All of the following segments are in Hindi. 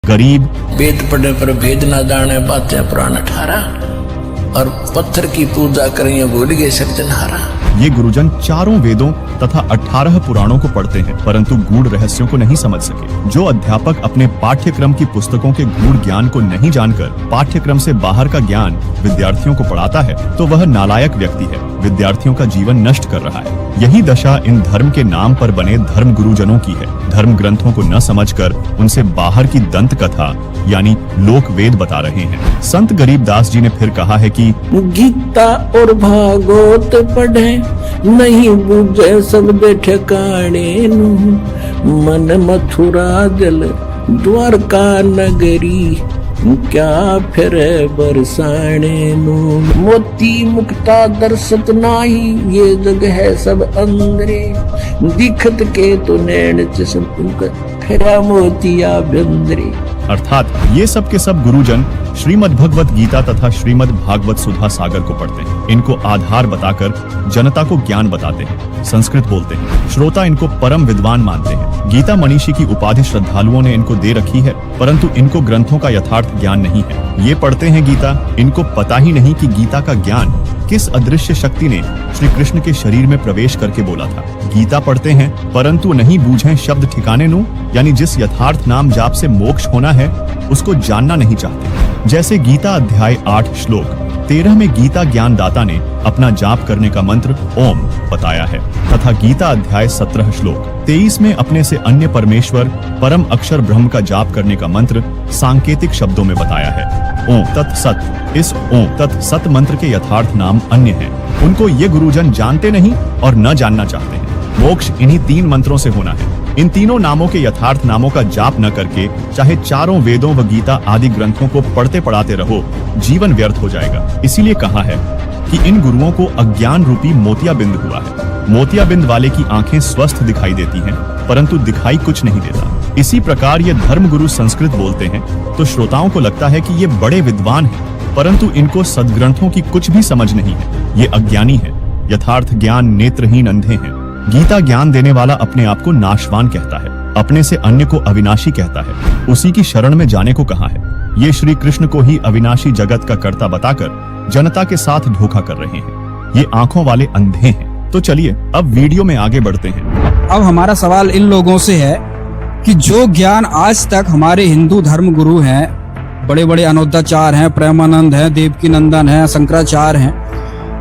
गरीब, वेद पढ़ने पर भेद ना जाने बातें पुराण 18, और पत्थर की पूजा करें भूल गए सृजनहारा। ये गुरुजन चारों वेदों तथा 18 पुराणों को पढ़ते हैं परंतु गूढ़ रहस्यों को नहीं समझ सके। जो अध्यापक अपने पाठ्यक्रम की पुस्तकों के गूढ़ ज्ञान को नहीं जानकर पाठ्यक्रम से बाहर का ज्ञान विद्यार्थियों को पढ़ाता है तो वह नालायक व्यक्ति है, विद्यार्थियों का जीवन नष्ट कर रहा है। यही दशा इन धर्म के नाम पर बने धर्म गुरुजनों की है। धर्म ग्रंथों को न समझकर उनसे बाहर की दंत कथा यानी लोक वेद बता रहे हैं। संत गरीबदास जी ने फिर कहा है कि गीता और भागवत पढ़े नहीं बुझे सब ठिकाने मन मथुरा जल द्वारका नगरी क्या फिर बरसाने मोती मुक्ता दर्शत नाही ये जग है सब अंदरे दिखत के तो नैन चुक फिरा मोतिया बंदरे। अर्थात ये सब के सब गुरुजन श्रीमद् भगवत गीता तथा श्रीमद् भागवत सुधा सागर को पढ़ते हैं। इनको आधार बताकर जनता को ज्ञान बताते हैं, संस्कृत बोलते हैं, श्रोता इनको परम विद्वान मानते हैं। गीता मनीषी की उपाधि श्रद्धालुओं ने इनको दे रखी है परंतु इनको ग्रंथों का यथार्थ ज्ञान नहीं है। ये पढ़ते हैं गीता, इनको पता ही नहीं कि गीता का ज्ञान किस अदृश्य शक्ति ने श्री कृष्ण के शरीर में प्रवेश करके बोला था। गीता पढ़ते हैं परंतु नहीं बूझे शब्द ठिकाने नु यानी जिस यथार्थ नाम जाप से मोक्ष होना है उसको जानना नहीं चाहते। जैसे गीता अध्याय 8 श्लोक 13 में गीता ज्ञान दाता ने अपना जाप करने का मंत्र ओम बताया है तथा गीता अध्याय 17 श्लोक 23 में अपने से अन्य परमेश्वर परम अक्षर ब्रह्म का जाप करने का मंत्र सांकेतिक शब्दों में बताया है ओम तत्सत। इस ओम तत्सत मंत्र के यथार्थ नाम अन्य हैं। उनको ये गुरुजन जानते नहीं और न जानना चाहते हैं। मोक्ष इन्हीं 3 मंत्रों से होना है। इन तीनों नामों के यथार्थ नामों का जाप न करके चाहे चारों वेदों व गीता आदि ग्रंथों को पढ़ते पढ़ाते रहो, जीवन व्यर्थ हो जाएगा। इसीलिए कहा है कि इन गुरुओं को अज्ञान रूपी मोतियाबिंद हुआ है। मोतियाबिंद वाले की आंखें स्वस्थ दिखाई देती हैं परंतु दिखाई कुछ नहीं देता। इसी प्रकार ये धर्म गुरु संस्कृत बोलते हैं तो श्रोताओं को लगता है कि ये बड़े विद्वान हैं परंतु इनको सदग्रंथों की कुछ भी समझ नहीं है। ये अज्ञानी है, यथार्थ ज्ञान नेत्रहीन अंधे हैं। गीता ज्ञान देने वाला अपने आप को नाशवान कहता है, अपने से अन्य को अविनाशी कहता है, उसी की शरण में जाने को कहा है। ये श्री कृष्ण को ही अविनाशी जगत का कर्ता बताकर जनता के साथ धोखा कर रहे हैं। ये आंखों वाले अंधे हैं। तो चलिए अब वीडियो में आगे बढ़ते हैं। अब हमारा सवाल इन लोगों से है कि जो ज्ञान आज तक हमारे हिंदू धर्म गुरु हैं, बड़े बड़े अनोदाचार्य हैं, प्रेमानंद हैं, देवकी नंदन हैं, शंकराचार्य हैं,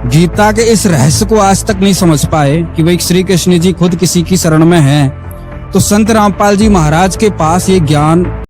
गीता के इस रहस्य को आज तक नहीं समझ पाए कि भाई श्री कृष्ण जी खुद किसी की शरण में हैं, तो संत रामपाल जी महाराज के पास ये ज्ञान